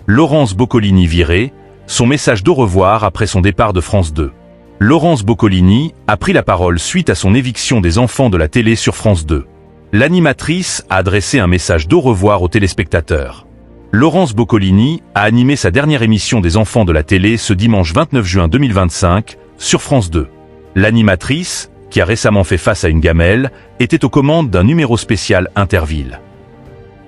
Laurence Boccolini virée, son message d'au revoir après son départ de France 2. Laurence Boccolini a pris la parole suite à son éviction des enfants de la télé sur France 2. L'animatrice a adressé un message d'au revoir aux téléspectateurs. Laurence Boccolini a animé sa dernière émission des enfants de la télé ce dimanche 29 juin 2025 sur France 2. L'animatrice, qui a récemment fait face à une gamelle, était aux commandes d'un numéro spécial Interville.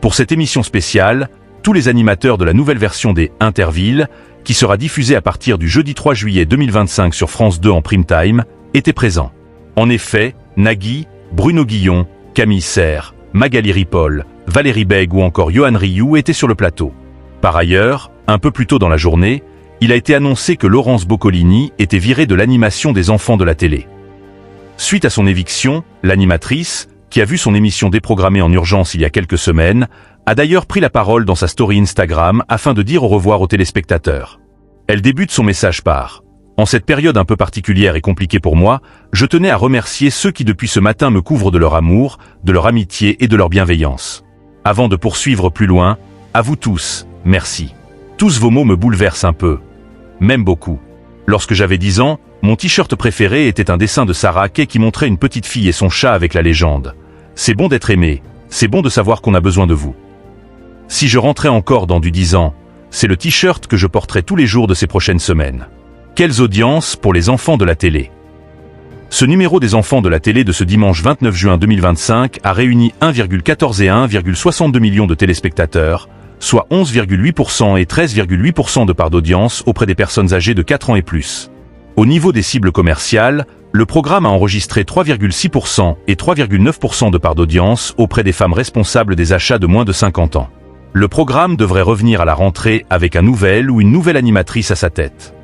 Pour cette émission spéciale, tous les animateurs de la nouvelle version des Interville, qui sera diffusée à partir du jeudi 3 juillet 2025 sur France 2 en prime time, étaient présents. En effet, Nagui, Bruno Guillon, Camille Serre, Magali Ripoll, Valérie Bègue ou encore Yoann Rioux étaient sur le plateau. Par ailleurs, un peu plus tôt dans la journée, il a été annoncé que Laurence Boccolini était virée de l'animation des enfants de la télé. Suite à son éviction, l'animatrice, qui a vu son émission déprogrammée en urgence il y a quelques semaines, a d'ailleurs pris la parole dans sa story Instagram afin de dire au revoir aux téléspectateurs. Elle débute son message par « En cette période un peu particulière et compliquée pour moi, je tenais à remercier ceux qui depuis ce matin me couvrent de leur amour, de leur amitié et de leur bienveillance. Avant de poursuivre plus loin, à vous tous, merci. Tous vos mots me bouleversent un peu. Même beaucoup. Lorsque j'avais 10 ans, mon t-shirt préféré était un dessin de Sarah Kay qui montrait une petite fille et son chat avec la légende « C'est bon d'être aimé, c'est bon de savoir qu'on a besoin de vous ». Si je rentrais encore dans du 10 ans, c'est le t-shirt que je porterai tous les jours de ces prochaines semaines. Quelles audiences pour les enfants de la télé. Ce numéro des enfants de la télé de ce dimanche 29 juin 2025 a réuni 1,14 et 1,62 millions de téléspectateurs, soit 11,8% et 13,8% de part d'audience auprès des personnes âgées de 4 ans et plus. Au niveau des cibles commerciales, le programme a enregistré 3,6% et 3,9% de part d'audience auprès des femmes responsables des achats de moins de 50 ans. Le programme devrait revenir à la rentrée avec un nouvel ou une nouvelle animatrice à sa tête.